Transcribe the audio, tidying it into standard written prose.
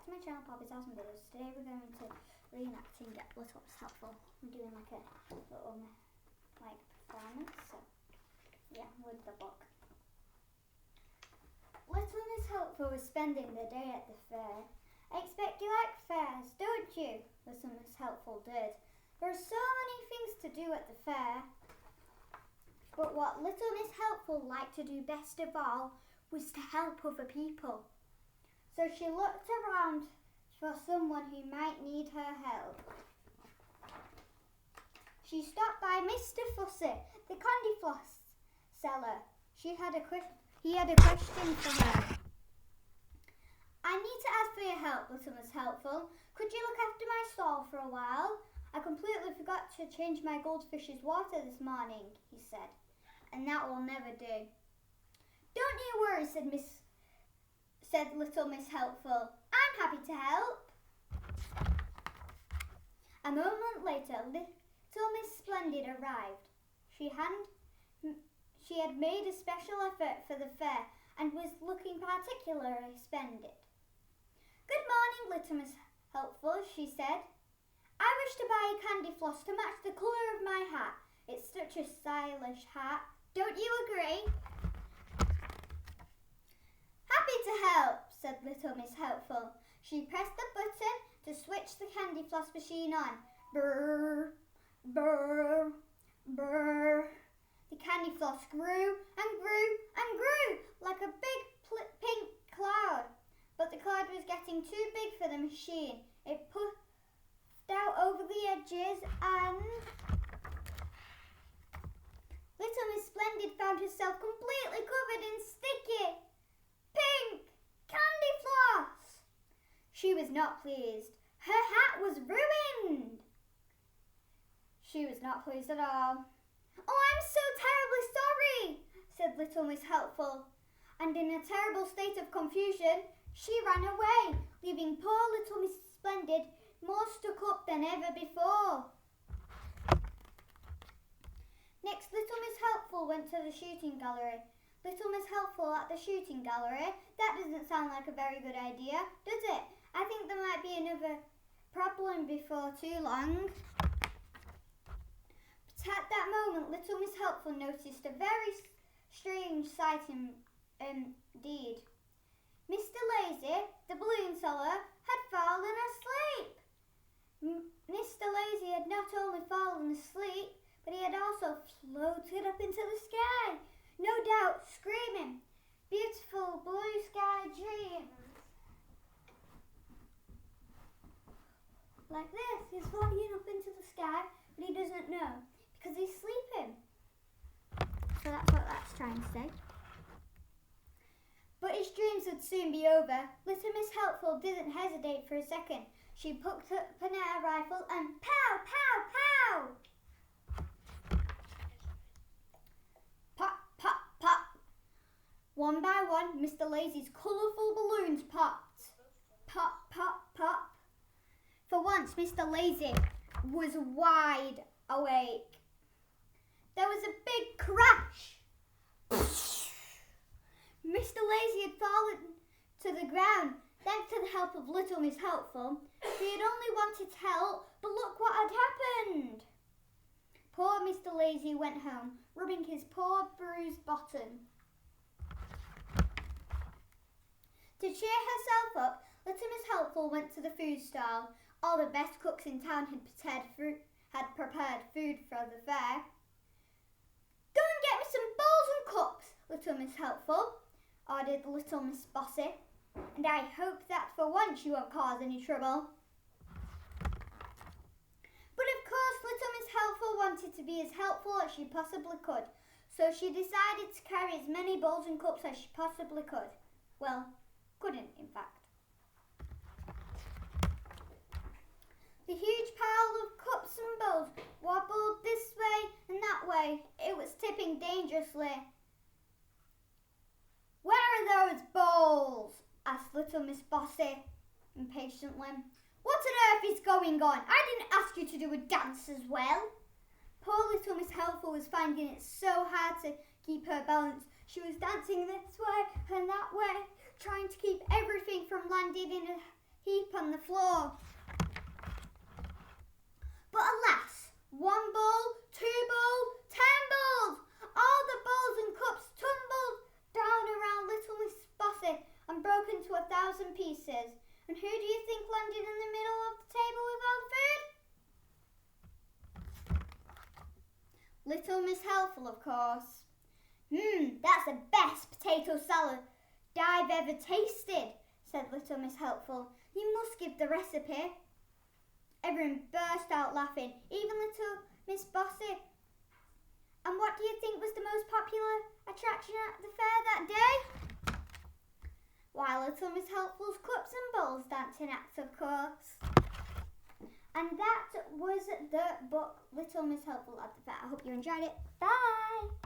back to my channel, Poppy's Awesome Videos. Today we're going to reenacting Get Little Miss Helpful. I'm doing like a little performance, so yeah, with the book. Little Miss Helpful was spending the day at the fair. I expect you like fairs, don't you? Little Miss Helpful did. There are so many things to do at the fair. But what Little Miss Helpful liked to do best of all was to help other people. So she looked around for someone who might need her help. She stopped by Mr. Fussy, the candy floss seller. He had a question for her. I need to ask for your help, Little Miss Helpful. Could you look after my stall for a while? I completely forgot to change my goldfish's water this morning, he said, and that will never do. Don't you worry, said Little Miss Helpful. I'm happy to help. A moment later, Little Miss Splendid arrived. She had made a special effort for the fair and was looking particularly splendid. Good morning, Little Miss Helpful, she said. I wish to buy a candy floss to match the colour of my hat. It's such a stylish hat. Don't you agree? Happy to help, said Little Miss Helpful. She pressed the button to switch the candy floss machine on. Brrr, brrr, brrr. The candy floss grew and grew and grew like a big pink cloud. But the cloud was getting too big for the machine. It puffed out over the edges and Little Miss Splendid found herself completely covered in sticky pink candy floss. She was not pleased. Her hat was ruined. She was not pleased at all. Oh, I'm so terribly sorry, said Little Miss Helpful. And in a terrible state of confusion, she ran away, leaving poor Little Miss Splendid more stuck up than ever before. Next, Little Miss Helpful went to the shooting gallery. Little Miss Helpful at the shooting gallery? That doesn't sound like a very good idea, does it? I think there might be another problem before too long. But at that moment, Little Miss Helpful noticed a very strange sight indeed. Mr. Lazy, the balloon seller, had fallen asleep. Mr. Lazy had not only fallen asleep, but he had also floated up into the sky, no doubt screaming, beautiful blue sky dreams. Like this, he's floating up into the sky, but he doesn't know, because he's sleeping. So that's what that's trying to say. But his dreams would soon be over. Little Miss Helpful didn't hesitate for a second. She picked up an air rifle and pow, pow, pow! Pop, pop, pop! One by one, Mr. Lazy's colourful balloons popped. Pop, pop, pop. For once, Mr. Lazy was wide awake. There was a big crash. Mr. Lazy had fallen to the ground, thanks to the help of Little Miss Helpful. He had only wanted help, but look what had happened. Poor Mr. Lazy went home, rubbing his poor bruised bottom. To cheer herself up, Little Miss Helpful went to the food stall. All the best cooks in town had prepared food for the fair. Go and get me some bowls and cups, Little Miss Helpful, ordered Little Miss Bossy, and I hope that for once you won't cause any trouble. But of course, Little Miss Helpful wanted to be as helpful as she possibly could, so she decided to carry as many bowls and cups as she possibly could. Well, couldn't, in fact. The huge pile of cups and bowls wobbled this way and that way. It was tipping dangerously. Where are those bowls? Asked Little Miss Bossy impatiently. What on earth is going on? I didn't ask you to do a dance as well. Poor Little Miss Helpful was finding it so hard to keep her balance. She was dancing this way and that way, trying to keep everything from landing in her heap on the floor. But alas, 1 bowl, 2 bowls, 10 bowls! All the bowls and cups tumbled down around little Miss Bossy and broke into 1,000 pieces. And who do you think landed in the middle of the table with all the food? Little Miss Helpful, of course. That's the best potato salad I've ever tasted, said Little Miss Helpful. You must give the recipe. Everyone burst out laughing, even Little Miss Bossy. And what do you think was the most popular attraction at the fair that day? Why, Little Miss Helpful's cups and bowls dancing act, of course. And that was the book Little Miss Helpful at the fair. I hope you enjoyed it. Bye!